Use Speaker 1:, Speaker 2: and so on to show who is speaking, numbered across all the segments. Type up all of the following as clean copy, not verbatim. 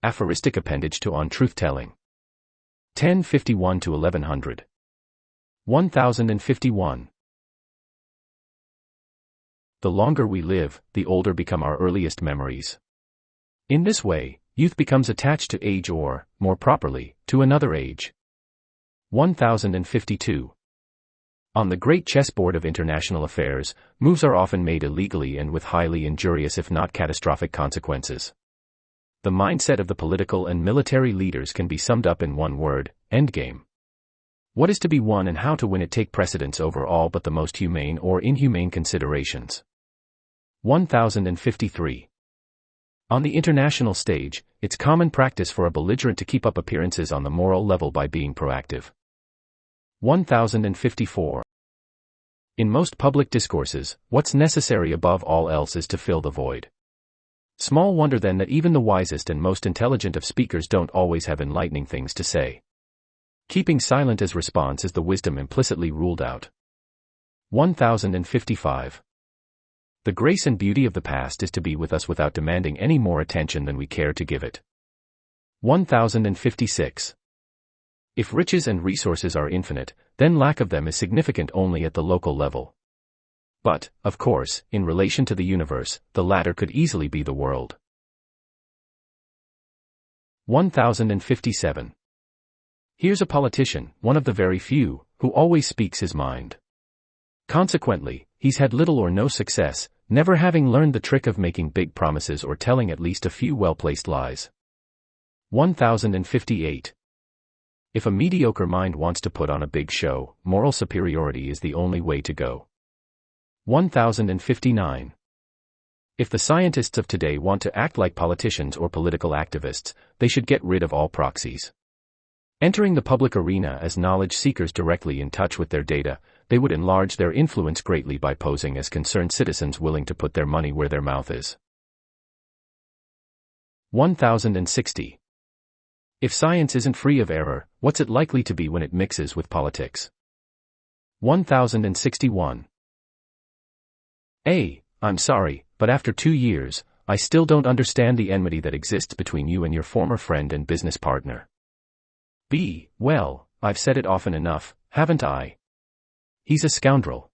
Speaker 1: Aphoristic Appendage to On Truthtelling. 1051 to 1100. 1051. The longer we live, the older become our earliest memories. In this way, youth becomes attached to age or, more properly, to another age. 1052. On the great chessboard of international affairs, moves are often made illegally and with highly injurious if not catastrophic consequences. The mindset of the political and military leaders can be summed up in one word: endgame. What is to be won and how to win it take precedence over all but the most humane or inhumane considerations. 1053. On the international stage, it's common practice for a belligerent to keep up appearances on the moral level by being proactive. 1054. In most public discourses, what's necessary above all else is to fill the void. Small wonder then that even the wisest and most intelligent of speakers don't always have enlightening things to say. Keeping silent as response is the wisdom implicitly ruled out. 1055. The grace and beauty of the past is to be with us without demanding any more attention than we care to give it. 1056. If riches and resources are infinite, then lack of them is significant only at the local level. But, of course, in relation to the universe, the latter could easily be the world. 1057. Here's a politician, one of the very few, who always speaks his mind. Consequently, he's had little or no success, never having learned the trick of making big promises or telling at least a few well-placed lies. 1058. If a mediocre mind wants to put on a big show, moral superiority is the only way to go. 1059. If the scientists of today want to act like politicians or political activists, they should get rid of all proxies. Entering the public arena as knowledge seekers directly in touch with their data, they would enlarge their influence greatly by posing as concerned citizens willing to put their money where their mouth is. 1060. If science isn't free of error, what's it likely to be when it mixes with politics? 1061. I'm sorry, but after 2 years, I still don't understand the enmity that exists between you and your former friend and business partner. Well, I've said it often enough, haven't I? He's a scoundrel.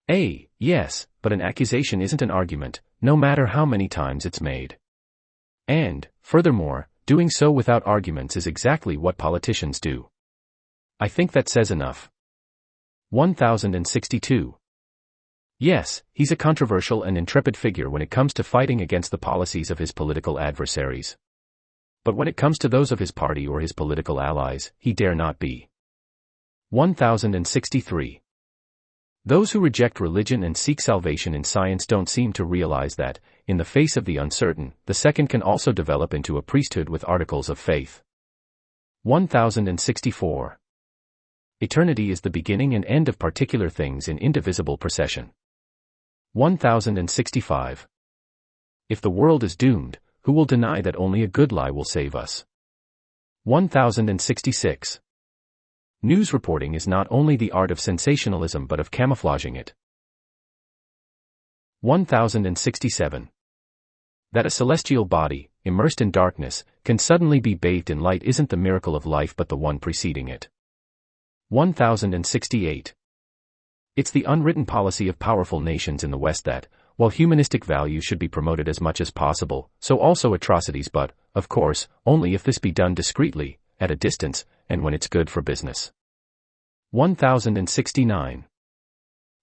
Speaker 1: Yes, but an accusation isn't an argument, no matter how many times it's made. And, furthermore, doing so without arguments is exactly what politicians do. I think that says enough. 1062. Yes, he's a controversial and intrepid figure when it comes to fighting against the policies of his political adversaries. But when it comes to those of his party or his political allies, he dare not be. 1063. Those who reject religion and seek salvation in science don't seem to realize that, in the face of the uncertain, the second can also develop into a priesthood with articles of faith. 1064. Eternity is the beginning and end of particular things in indivisible procession. 1065. If the world is doomed, who will deny that only a good lie will save us? 1066. News reporting is not only the art of sensationalism but of camouflaging it. 1067. That a celestial body, immersed in darkness, can suddenly be bathed in light isn't the miracle of life but the one preceding it. 1068. It's the unwritten policy of powerful nations in the West that, while humanistic values should be promoted as much as possible, so also atrocities but, of course, only if this be done discreetly, at a distance, and when it's good for business. 1069.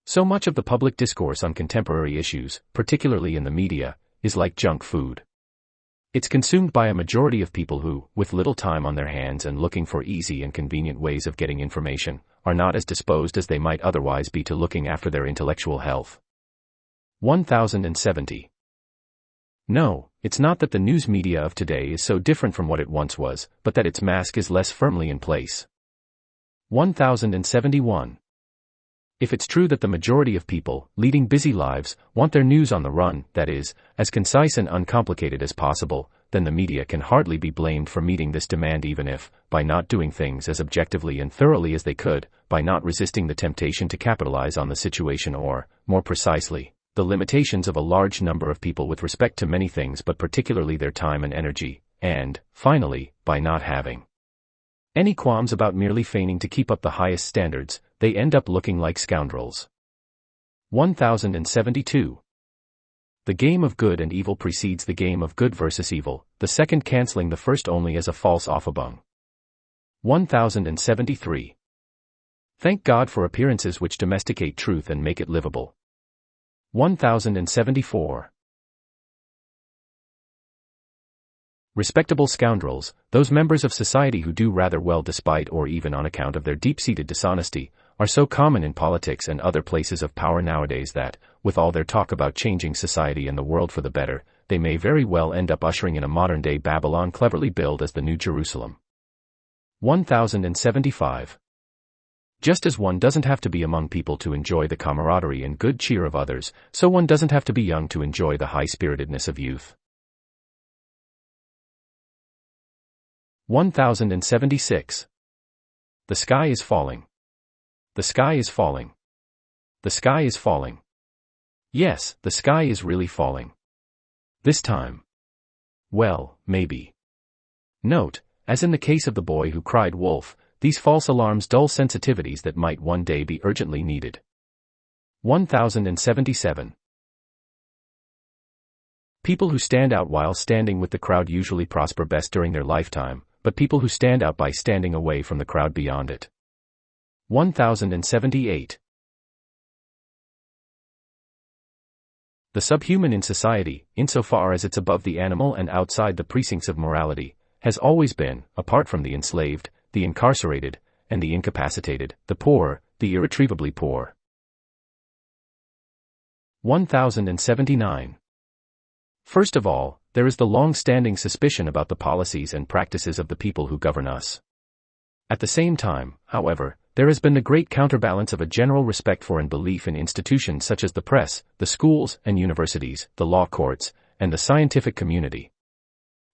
Speaker 1: So much of the public discourse on contemporary issues, particularly in the media, is like junk food. It's consumed by a majority of people who, with little time on their hands and looking for easy and convenient ways of getting information, are not as disposed as they might otherwise be to looking after their intellectual health. 1070. No, it's not that the news media of today is so different from what it once was, but that its mask is less firmly in place. 1071. If it's true that the majority of people, leading busy lives, want their news on the run, that is, as concise and uncomplicated as possible, then the media can hardly be blamed for meeting this demand even if, by not doing things as objectively and thoroughly as they could, by not resisting the temptation to capitalize on the situation or, more precisely, the limitations of a large number of people with respect to many things but particularly their time and energy, and, finally, by not having any qualms about merely feigning to keep up the highest standards, they end up looking like scoundrels. 1072. The game of good and evil precedes the game of good versus evil, the second cancelling the first only as a false offabung. 1073. Thank God for appearances which domesticate truth and make it livable. 1074. Respectable scoundrels, those members of society who do rather well despite or even on account of their deep-seated dishonesty, are so common in politics and other places of power nowadays that, with all their talk about changing society and the world for the better, they may very well end up ushering in a modern-day Babylon cleverly billed as the New Jerusalem. 1075. Just as one doesn't have to be among people to enjoy the camaraderie and good cheer of others, so one doesn't have to be young to enjoy the high-spiritedness of youth. 1076. The sky is falling. The sky is falling. The sky is falling. Yes, the sky is really falling. This time. Well, maybe. Note, as in the case of the boy who cried wolf, these false alarms dull sensitivities that might one day be urgently needed. 1077. People who stand out while standing with the crowd usually prosper best during their lifetime, but people who stand out by standing away from the crowd beyond it. 1078. The subhuman in society, insofar as it's above the animal and outside the precincts of morality, has always been, apart from the enslaved, the incarcerated, and the incapacitated, the poor, the irretrievably poor. 1079. First of all, there is the long-standing suspicion about the policies and practices of the people who govern us. At the same time, however, there has been the great counterbalance of a general respect for and belief in institutions such as the press, the schools and universities, the law courts, and the scientific community.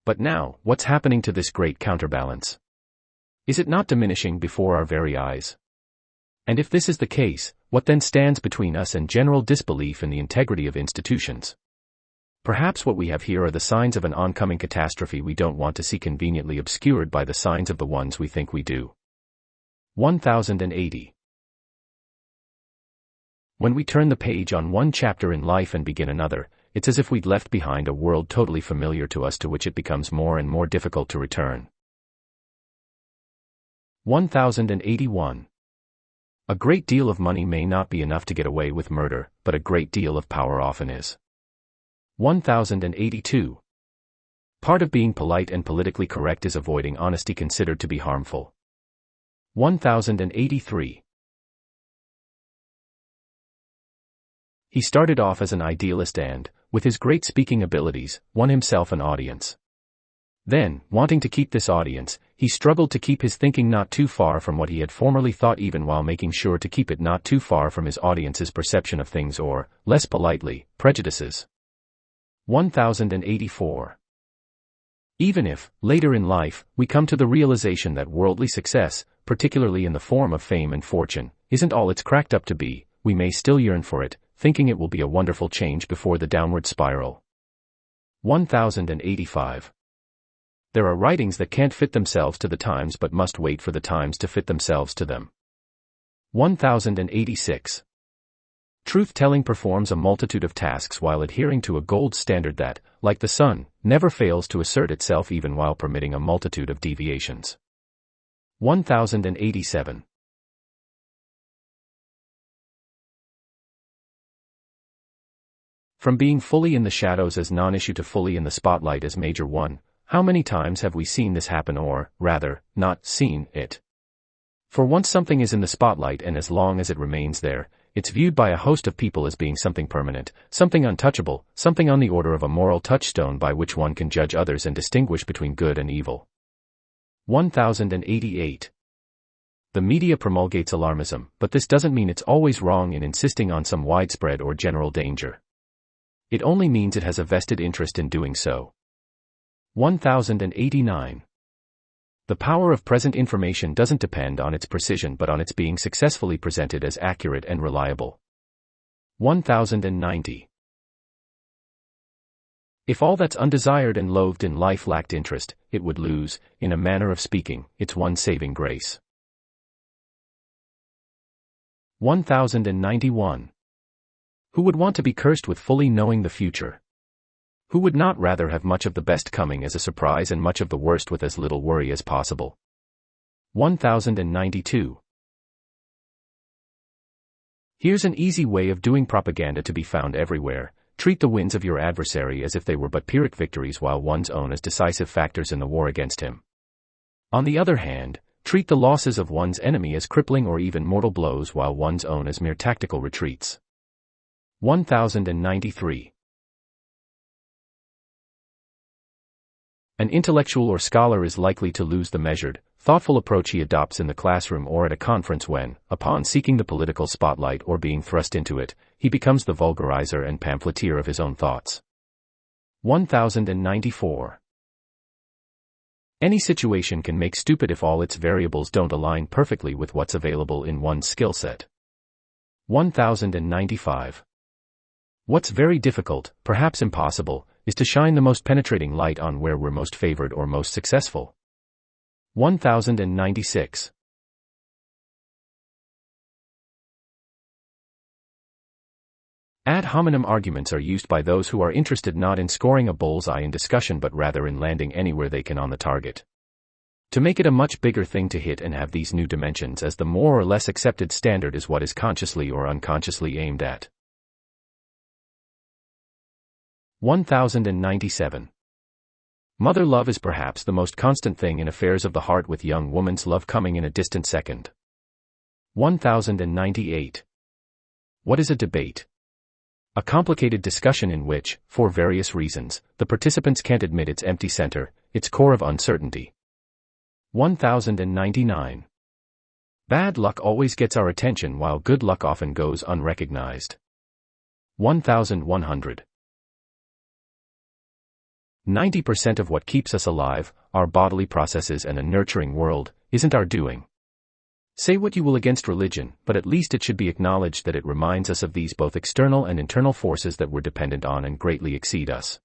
Speaker 1: But now, what's happening to this great counterbalance? Is it not diminishing before our very eyes? And if this is the case, what then stands between us and general disbelief in the integrity of institutions? Perhaps what we have here are the signs of an oncoming catastrophe we don't want to see conveniently obscured by the signs of the ones we think we do. 1080. When we turn the page on one chapter in life and begin another, it's as if we'd left behind a world totally familiar to us to which it becomes more and more difficult to return. 1081. A great deal of money may not be enough to get away with murder, but a great deal of power often is. 1082. Part of being polite and politically correct is avoiding honesty considered to be harmful. 1083. He started off as an idealist and, with his great speaking abilities, won himself an audience. Then, wanting to keep this audience, he struggled to keep his thinking not too far from what he had formerly thought, even while making sure to keep it not too far from his audience's perception of things or, less politely, prejudices. 1084. Even if, later in life, we come to the realization that worldly success, particularly in the form of fame and fortune, isn't all it's cracked up to be, we may still yearn for it, thinking it will be a wonderful change before the downward spiral. 1085. There are writings that can't fit themselves to the times but must wait for the times to fit themselves to them. 1086. Truth-telling performs a multitude of tasks while adhering to a gold standard that, like the sun, never fails to assert itself even while permitting a multitude of deviations. 1087. From being fully in the shadows as non-issue to fully in the spotlight as major one, how many times have we seen this happen, or, rather, not seen it? For once something is in the spotlight, and as long as it remains there, it's viewed by a host of people as being something permanent, something untouchable, something on the order of a moral touchstone by which one can judge others and distinguish between good and evil. 1088. The media promulgates alarmism, but this doesn't mean it's always wrong in insisting on some widespread or general danger. It only means it has a vested interest in doing so. 1089. The power of present information doesn't depend on its precision but on its being successfully presented as accurate and reliable. 1090. If all that's undesired and loathed in life lacked interest, it would lose, in a manner of speaking, its one saving grace. 1091. Who would want to be cursed with fully knowing the future? Who would not rather have much of the best coming as a surprise and much of the worst with as little worry as possible? 1092. Here's an easy way of doing propaganda to be found everywhere. Treat the wins of your adversary as if they were but Pyrrhic victories while one's own as decisive factors in the war against him. On the other hand, treat the losses of one's enemy as crippling or even mortal blows while one's own as mere tactical retreats. 1093. An intellectual or scholar is likely to lose the measured, thoughtful approach he adopts in the classroom or at a conference when, upon seeking the political spotlight or being thrust into it, he becomes the vulgarizer and pamphleteer of his own thoughts. 1094. Any situation can make stupid if all its variables don't align perfectly with what's available in one's skill set. 1095. What's very difficult, perhaps impossible, is to shine the most penetrating light on where we're most favored or most successful. 1096. Ad hominem arguments are used by those who are interested not in scoring a bullseye in discussion but rather in landing anywhere they can on the target. To make it a much bigger thing to hit and have these new dimensions as the more or less accepted standard is what is consciously or unconsciously aimed at. 1097. Mother love is perhaps the most constant thing in affairs of the heart, with young woman's love coming in a distant second. 1098. What is a debate? A complicated discussion in which, for various reasons, the participants can't admit its empty center, its core of uncertainty. 1099. Bad luck always gets our attention while good luck often goes unrecognized. 1100. 90% of what keeps us alive, our bodily processes and a nurturing world, isn't our doing. Say what you will against religion, but at least it should be acknowledged that it reminds us of these both external and internal forces that we're dependent on and greatly exceed us.